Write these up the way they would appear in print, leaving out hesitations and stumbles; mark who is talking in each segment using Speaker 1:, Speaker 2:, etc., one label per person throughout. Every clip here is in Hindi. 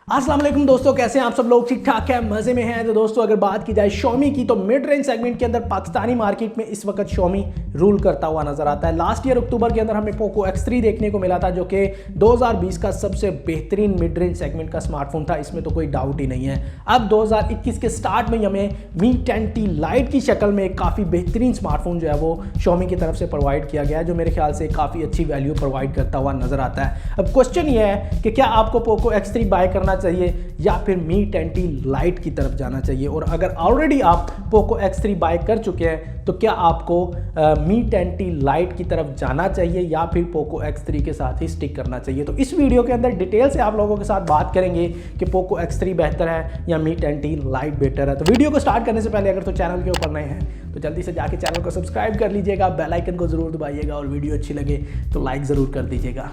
Speaker 1: अस्सलाम वालेकुम दोस्तों, कैसे हैं आप सब लोग? ठीक ठाक है, मजे में हैं। तो दोस्तों अगर बात की जाए Xiaomi की, तो मिड रेंज सेगमेंट के अंदर पाकिस्तानी मार्केट में इस वक्त Xiaomi रूल करता हुआ नजर आता है। लास्ट ईयर अक्टूबर के अंदर हमें पोको X3 देखने को मिला था, जो कि 2020 का सबसे बेहतरीन मिड रेंज सेगमेंट का स्मार्टफोन था, इसमें तो कोई डाउट ही नहीं है। अब 2021 के स्टार्ट में हमें Mi 10T Lite की शक्ल में एक काफ़ी बेहतरीन स्मार्टफोन जो है वो Xiaomi की तरफ से प्रोवाइड किया गया है, जो मेरे ख्याल से काफ़ी अच्छी वैल्यू प्रोवाइड करता हुआ नजर आता है। अब क्वेश्चन ये है कि क्या आपको पोको X3 बाय करना चाहिए या फिर Mi 10T Lite की तरफ जाना चाहिए। और अगर ऑलरेडी आप पोको X3 बाय कर चुके हैं तो क्या आपको Mi 10T Lite की तरफ जाना चाहिए या फिर पोको X3 के साथ ही स्टिक करना चाहिए। तो इस वीडियो के अंदर डिटेल से आप लोगों के साथ बात करेंगे कि पोको X3 बेहतर है या Mi 10T Lite बेहतर है। तो वीडियो को स्टार्ट करने से पहले अगर तो चैनल के ऊपर नए हैं तो जल्दी से जाके चैनल को सब्सक्राइब कर लीजिएगा, बेल आइकन को जरूर दबाइएगा और वीडियो अच्छी लगे तो लाइक ज़रूर कर दीजिएगा।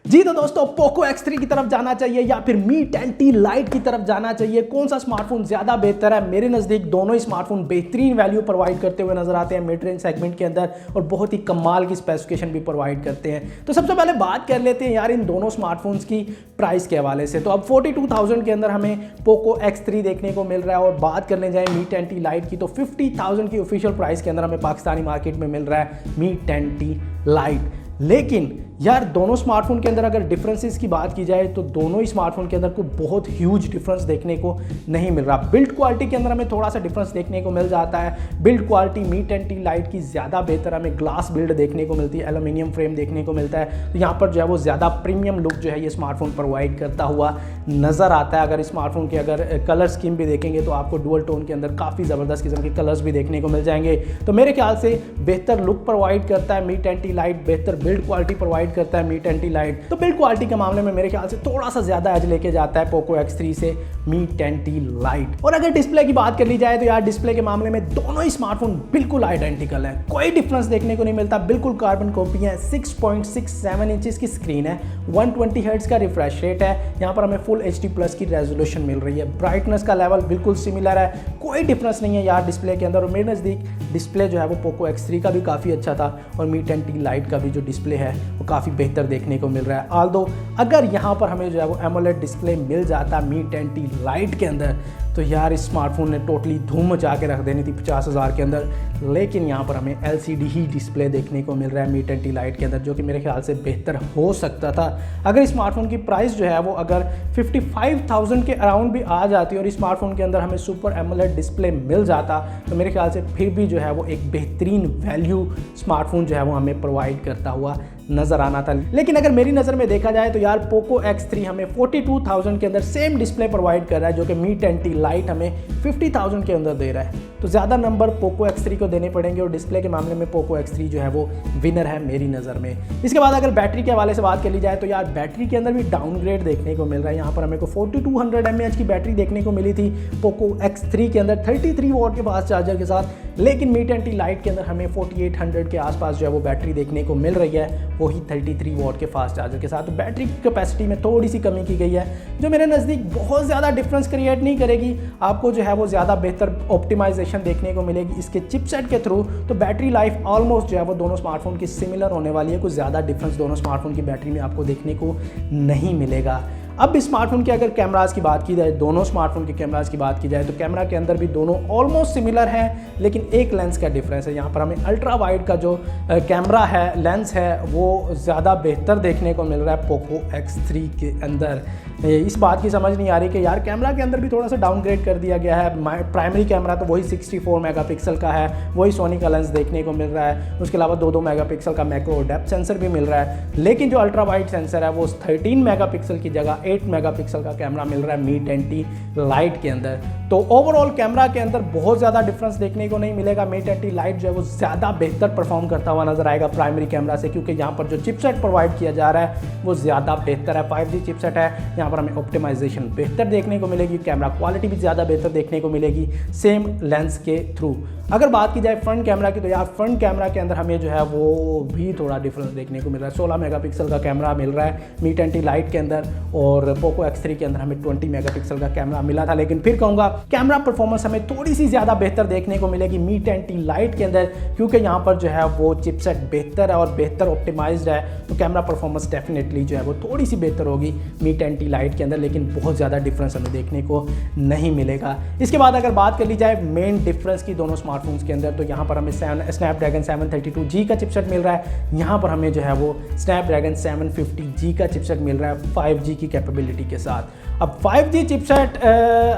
Speaker 1: जी तो दोस्तों, पोको X3 की तरफ जाना चाहिए या फिर Mi 10T Lite की तरफ जाना चाहिए, कौन सा स्मार्टफोन ज़्यादा बेहतर है? मेरे नज़दीक दोनों ही स्मार्टफोन बेहतरीन वैल्यू प्रोवाइड करते हुए नजर आते हैं मिड रेंज सेगमेंट के अंदर, और बहुत ही कमाल की स्पेसिफिकेशन भी प्रोवाइड करते हैं। तो सबसे पहले बात कर लेते हैं यार इन दोनों स्मार्टफोन्स की प्राइस के हवाले से। तो अब 42,000 के अंदर हमें पोको X3 देखने को मिल रहा है, और बात करने जाए Mi 10T Lite की तो 50,000 की ऑफिशियल प्राइस के अंदर हमें पाकिस्तानी मार्केट में मिल रहा है Mi 10T Lite। लेकिन यार दोनों स्मार्टफोन के अंदर अगर डिफरेंसेस की बात की जाए तो दोनों ही स्मार्टफोन के अंदर कोई बहुत ह्यूज डिफरेंस देखने को नहीं मिल रहा। बिल्ड क्वालिटी के अंदर हमें थोड़ा सा डिफरेंस देखने को मिल जाता है। Build quality Mi 10T Lite की ज़्यादा बेहतर, हमें ग्लास बिल्ड देखने को मिलती है, एल्यूमिनियम फ्रेम देखने को मिलता है। तो यहाँ पर जो है वो ज़्यादा प्रीमियम लुक जो है ये स्मार्टफोन प्रोवाइड करता हुआ नज़र आता है। अगर स्मार्टफोन के अगर कलर स्कीम भी देखेंगे तो आपको डुअल टोन के अंदर काफ़ी ज़बरदस्त किस्म के कलर्स भी देखने को मिल जाएंगे। तो मेरे ख्याल से बेहतर लुक प्रोवाइड करता है Mi 10T Lite, बेहतर बिल्ड क्वालिटी प्रोवाइड करता है Mi 10T Lite। तो बिल्ड क्वालिटी के मामले में मेरे ख्याल से थोड़ा सा ज्यादा एज लेके जाता है पोको X3 से Mi 10T Lite। और अगर डिस्प्ले की बात कर ली जाए तो यार डिस्प्ले के मामले में दोनों ही स्मार्टफोन बिल्कुल आइडेंटिकल है, कोई डिफरेंस देखने को नहीं मिलता, बिल्कुल कार्बन कॉपी है। 6.67 इंचेस की स्क्रीन है, 120 हर्ट्ज का रिफ्रेश रेट है, यहाँ पर हमें फुल HD+ की रेजोल्यूशन मिल रही है, ब्राइटनेस का लेवल बिल्कुल सिमिलर है, कोई डिफरेंस नहीं है यार डिस्प्ले के अंदर। और मेरे नज़दीक डिस्प्ले जो है वो पोको X3 का भी काफ़ी अच्छा था, और Mi 10T Lite का भी जो डिस्प्ले है वो काफ़ी बेहतर देखने को मिल रहा है। ऑल्दो अगर यहाँ पर हमें जो है वो एमोलेड डिस्प्ले मिल जाता Mi 10T Lite के अंदर तो यार इस स्मार्टफोन ने टोटली धूम मचा के रख देनी थी 50,000 के अंदर। लेकिन यहाँ पर हमें LCD ही डिस्प्ले देखने को मिल रहा है Mi 10T Lite के अंदर, जो कि मेरे ख्याल से बेहतर हो सकता था अगर इस स्मार्टफोन की प्राइस जो है वो अगर 55,000 के अराउंड भी आ जाती और इस स्मार्टफोन के अंदर हमें सुपर एमोलेड डिस्प्ले मिल जाता तो मेरे ख्याल से फिर भी जो है वो एक बेहतरीन वैल्यू स्मार्टफोन जो है वो हमें प्रोवाइड करता हुआ नजर आना था। लेकिन अगर मेरी नज़र में देखा जाए तो यार पोको X3 हमें 42,000 के अंदर सेम डिस्प्ले प्रोवाइड कर रहा है, जो कि Mi 10T Lite हमें 50,000 के अंदर दे रहा है। तो ज़्यादा नंबर पोको X3 को देने पड़ेंगे, और डिस्प्ले के मामले में पोको X3 जो है वो विनर है मेरी नज़र में। इसके बाद अगर बैटरी के हवाले से बात कर ली जाए तो यार बैटरी के अंदर भी डाउनग्रेड देखने को मिल रहा है। यहाँ पर हमें को 4200 mAh की बैटरी देखने को मिली थी पोको X3 के अंदर 33 वॉट के फास्ट चार्जर के साथ, लेकिन Mi 10T Lite के अंदर हमें 4800 के आसपास जो है वो बैटरी देखने को मिल रही है, वही 33 वॉट के फास्ट चार्जर के साथ। तो बैटरी कैपेसिटी में थोड़ी सी कमी की गई है, जो मेरे नज़दीक बहुत ज़्यादा डिफरेंस क्रिएट नहीं करेगी। आपको जो है वो ज़्यादा बेहतर ऑप्टिमाइजेशन देखने को मिलेगी इसके चिपसेट के थ्रू। तो बैटरी लाइफ ऑलमोस्ट जो है वो दोनों स्मार्टफोन की सिमिलर होने वाली है, कुछ ज़्यादा डिफरेंस दोनों स्मार्टफोन की बैटरी में आपको देखने को नहीं मिलेगा। अब इस स्मार्टफोन के अगर कैमरास की बात की जाए, दोनों स्मार्टफोन के कैमरास की बात की जाए तो कैमरा के अंदर भी दोनों ऑलमोस्ट सिमिलर हैं, लेकिन एक लेंस का डिफरेंस है। यहाँ पर हमें अल्ट्रा वाइड का जो कैमरा है, लेंस है, वो ज़्यादा बेहतर देखने को मिल रहा है पोको X3 के अंदर। इस बात की समझ नहीं आ रही कि यार कैमरा के अंदर भी थोड़ा सा डाउनग्रेड कर दिया गया है। प्राइमरी कैमरा तो वही 64 मेगापिक्सल का है, वही सोनी का लेंस देखने को मिल रहा है, उसके अलावा 2 मेगापिक्सल का मैक्रो डेप्थ सेंसर भी मिल रहा है। लेकिन जो अल्ट्रा वाइड सेंसर है वो 13 मेगापिक्सल की जगह 8 मेगापिक्सल का कैमरा मिल रहा है Mi 10T Lite के अंदर। तो ओवरऑल कैमरा के अंदर बहुत ज़्यादा डिफरेंस देखने को नहीं मिलेगा। Mi 10T Lite जो है वो ज़्यादा बेहतर परफॉर्म करता हुआ नजर आएगा प्राइमरी कैमरा से, क्योंकि यहाँ पर जो चिपसेट प्रोवाइड किया जा रहा है वो ज़्यादा बेहतर है। 5G चिपसेट है, यहाँ पर हमें ऑप्टिमाइजेशन बेहतर देखने को मिलेगी, कैमरा क्वालिटी भी ज़्यादा बेहतर देखने को मिलेगी सेम लेंस के थ्रू। अगर बात की जाए फ्रंट कैमरा की तो यार फ्रंट कैमरा के अंदर हमें जो है वो भी थोड़ा डिफरेंस देखने को मिल रहा है। 16 मेगापिक्सल का कैमरा मिल रहा है Mi 10T Lite के अंदर, और और पोको X3 के अंदर हमें 20 मेगापिक्सल का कैमरा मिला था, लेकिन फिर कहूँगा कैमरा परफॉर्मेंस हमें थोड़ी सी ज़्यादा बेहतर देखने को मिलेगी Mi 10T Lite के अंदर, क्योंकि यहाँ पर जो है वो चिपसेट बेहतर है और बेहतर ऑप्टिमाइज्ड है, तो कैमरा परफॉर्मेंस डेफिनेटली जो है वो थोड़ी सी बेहतर होगी Mi 10T Lite के अंदर, लेकिन बहुत ज़्यादा डिफरेंस हमें देखने को नहीं मिलेगा। इसके बाद अगर बात कर ली जाए मेन डिफरेंस की दोनों स्मार्टफोन्स के अंदर, तो यहाँ पर हमें स्नैपड्रैगन 732G का चिपसेट मिल रहा है, यहाँ पर हमें जो है वो स्नैपड्रैगन 750G का चिपसेट मिल रहा है 5G की कैपेबिलिटी के साथ। अब 5G चिपसेट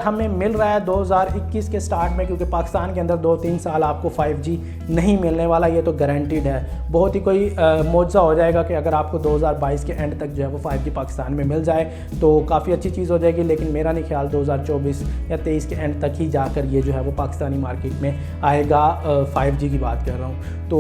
Speaker 1: हमें मिल रहा है 2021 के स्टार्ट में, क्योंकि पाकिस्तान के अंदर 2-3 साल आपको 5G नहीं मिलने वाला, ये तो गारंटीड है। बहुत ही कोई मौजज़ा हो जाएगा कि अगर आपको 2022 के एंड तक जो है वो 5G पाकिस्तान में मिल जाए तो काफ़ी अच्छी चीज़ हो जाएगी, लेकिन मेरा नहीं ख्याल 2024 या 23 के एंड तक ही जाकर ये जो है वो पाकिस्तानी मार्केट में आएगा। 5G की बात कर रहा हूँ, तो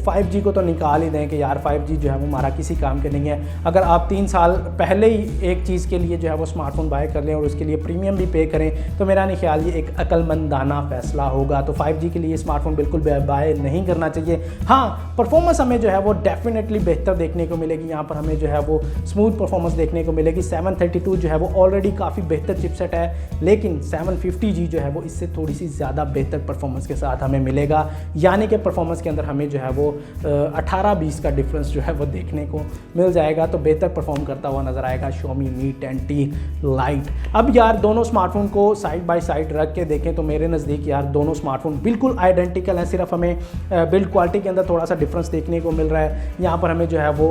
Speaker 1: 5G को तो निकाल ही दें कि यार 5G जो है वो हमारा किसी काम के नहीं है। अगर आप 3 साल पहले ही एक चीज़ के लिए जो है वो स्मार्टफोन बाय कर लें और उसके लिए प्रीमियम भी पे करें, तो मेरा नहीं ख्याल ये एक अक्लमंदाना फैसला होगा। तो 5G के लिए स्मार्टफोन बिल्कुल बाय नहीं करना चाहिए। हाँ, परफॉर्मेंस हमें जो है वो डेफिनेटली बेहतर देखने को मिलेगी, यहाँ पर हमें जो है वो स्मूथ परफॉर्मेंस देखने को मिलेगी। 732 जो है वो ऑलरेडी काफ़ी बेहतर चिपसेट है, लेकिन 750G जो है वो इससे थोड़ी सी ज़्यादा बेहतर परफॉर्मेंस के साथ हमें मिलेगा, यानी कि परफॉर्मेंस के अंदर हमें जो है वो 18-20 का डिफरेंस जो है वो देखने को मिल जाएगा। तो बेहतर परफॉर्म करता हुआ नज़र आएगा Xiaomi Mi 10T Lite। अब यार दोनों स्मार्टफोन को साइड बाय साइड रख के देखें तो मेरे नज़दीक यार दोनों स्मार्टफोन बिल्कुल आइडेंटिकल हैं, सिर्फ हमें बिल्ड क्वालिटी के अंदर थोड़ा सा डिफरेंस देखने को मिल रहा है। यहाँ पर हमें जो है वो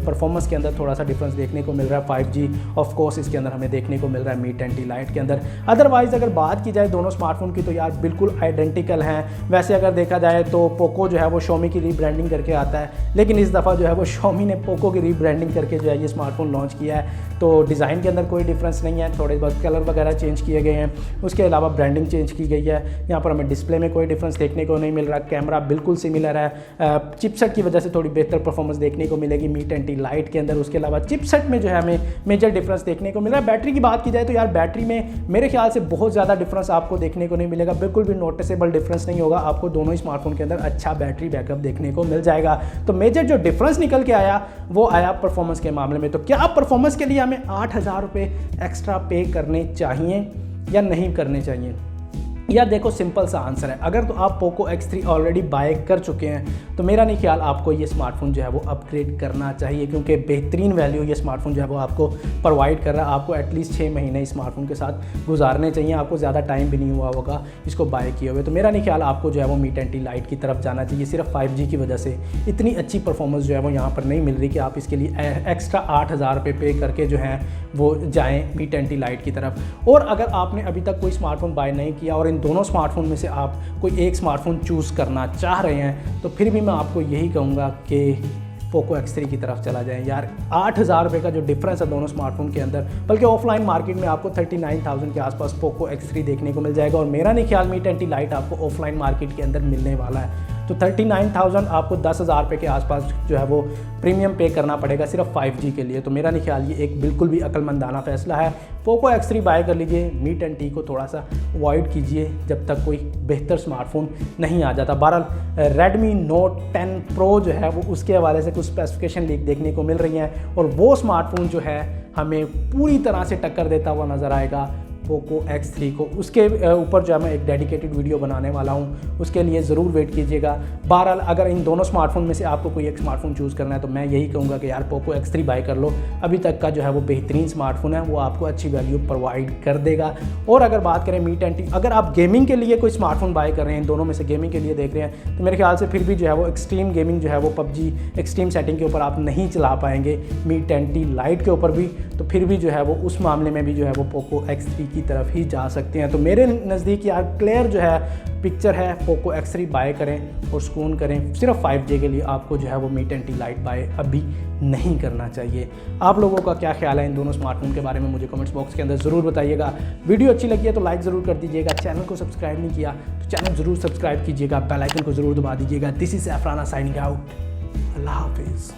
Speaker 1: परफॉर्मेंस के अंदर थोड़ा सा डिफरेंस देखने को मिल रहा है। 5G ऑफ कोर्स इसके अंदर हमें देखने को मिल रहा है Mi 10T Lite के अंदर। अदरवाइज़ अगर बात की जाए दोनों स्मार्टफोन की तो यार बिल्कुल आइडेंटिकल हैं। वैसे अगर देखा जाए तो पोको जो है वो Xiaomi की रीब्रांडिंग करके आता है, लेकिन इस दफ़ा जो है वो Xiaomi ने पोको की रीब्रांडिंग करके जो है ये स्मार्टफोन लॉन्च किया है। तो डिज़ाइन के अंदर कोई डिफरेंस नहीं है, थोड़े बहुत कलर वगैरह चेंज किए गए हैं, उसके अलावा ब्रांडिंग चेंज की गई है। यहाँ पर हमें डिस्प्ले में कोई डिफरेंस देखने को नहीं मिल रहा, कैमरा बिल्कुल सिमिलर है। चिपसेट की वजह से थोड़ी बेहतर परफॉर्मेंस देखने को मिलेगी Mi 10T Lite के अंदर। उसके अलावा चिपसेट में जो है हमें मेजर डिफरेंस देखने को मिल रहा है। बैटरी की बात की जाए तो यार बैटरी में मेरे ख्याल से बहुत ज़्यादा डिफरेंस आपको देखने को नहीं मिलेगा, बिल्कुल भी नोटिसेबल डिफरेंस नहीं होगा। आपको दोनों ही स्मार्टफोन के अंदर अच्छा बैटरी बैकअप देखने को मिल जाएगा। तो मेजर जो डिफरेंस निकल के आया वो आया परफॉर्मेंस के मामले में। तो क्या परफॉर्मेंस के लिए हमें 8,000 रुपये एक्स्ट्रा पे करने चाहिए या नहीं करने चाहिए? यार देखो, सिंपल सा आंसर है। अगर तो आप पोको X3 ऑलरेडी बाय कर चुके हैं तो मेरा नहीं ख्याल आपको ये स्मार्टफोन जो है वो अपग्रेड करना चाहिए, क्योंकि बेहतरीन वैल्यू ये स्मार्टफोन जो है वो आपको प्रोवाइड कर रहा है। आपको एटलीस्ट 6 महीने इस स्मार्टफोन के साथ गुजारने चाहिए, आपको ज़्यादा टाइम भी नहीं हुआ होगा इसको बाय किए हुए। तो मेरा नहीं ख्याल आपको जो है वो Mi 10T Lite की तरफ जाना चाहिए। सिर्फ 5G की वजह से इतनी अच्छी परफॉर्मेंस जो है वो यहाँ पर नहीं मिल रही कि आप इसके लिए एक्स्ट्रा 8,000 रुपये पे करके जो है वो जाएँ Mi 10T Lite की तरफ। और अगर आपने अभी तक कोई स्मार्टफोन बाय नहीं किया और इन दोनों स्मार्टफोन में से आप कोई एक स्मार्टफोन चूज़ करना चाह रहे हैं, तो फिर भी मैं आपको यही कहूँगा कि पोको X3 की तरफ चला जाए। यार 8,000 रुपये का जो डिफरेंस है दोनों स्मार्टफोन के अंदर, बल्कि ऑफलाइन मार्केट में आपको 39,000 के आसपास पोको X3 देखने को मिल जाएगा। और मेरा नहीं ख्याल Mi 10T Lite आपको ऑफलाइन मार्केट के अंदर मिलने वाला है। तो 39,000 आपको 10,000 रुपये के आसपास जो है वो प्रीमियम पे करना पड़ेगा सिर्फ 5G के लिए। तो मेरा नहीं ख्याल ये एक बिल्कुल भी अक्लमंदाना फैसला है। पोको X3 बाय कर लीजिए, Mi 10T को थोड़ा सा अवॉइड कीजिए जब तक कोई बेहतर स्मार्टफोन नहीं आ जाता। बहरहाल Redmi Note 10 Pro जो है वो उसके हवाले से कुछ स्पेसिफिकेशन लीक देखने को मिल रही हैं, और वो स्मार्टफोन जो है हमें पूरी तरह से टक्कर देता हुआ नज़र आएगा पोको X3 को। उसके ऊपर जो है मैं एक डेडिकेटेड वीडियो बनाने वाला हूँ, उसके लिए ज़रूर वेट कीजिएगा। बहरहाल अगर इन दोनों स्मार्टफोन में से आपको कोई एक स्मार्टफोन चूज़ करना है तो मैं यही कहूँगा कि यार पोको X3 बाय कर लो। अभी तक का जो है वो बेहतरीन स्मार्टफोन है, वो आपको अच्छी वैल्यू प्रोवाइड कर देगा। और अगर बात करें Mi 10T, अगर आप गेमिंग के लिए कोई स्मार्टफोन बाय कर रहे हैं, इन दोनों में से गेमिंग के लिए देख रहे हैं, तो मेरे ख्याल से फिर भी जो है वो एक्सट्रीम गेमिंग जो है वो PUBG एक्सट्रीम सेटिंग के ऊपर आप नहीं चला पाएंगे Mi 10T Lite के ऊपर भी। तो फिर भी जो है वो उस मामले में भी जो है वो पोको X3 की तरफ ही जा सकते हैं। तो मेरे नज़दीक यार क्लियर जो है पिक्चर है, पोको X3 बाय करें और सुकून करें। सिर्फ 5G के लिए आपको जो है वो Mi 10T Lite बाय अभी नहीं करना चाहिए। आप लोगों का क्या ख्याल है इन दोनों स्मार्टफोन के बारे में, मुझे कमेंट्स बॉक्स के अंदर ज़रूर बताइएगा। वीडियो अच्छी लगी है तो लाइक ज़रूर कर दीजिएगा। चैनल को सब्सक्राइब नहीं किया तो चैनल ज़रूर सब्सक्राइब कीजिएगा, बेल आइकन को ज़रूर दबा दीजिएगा। This is Saif Rana signing out. अल्लाह हाफिज़।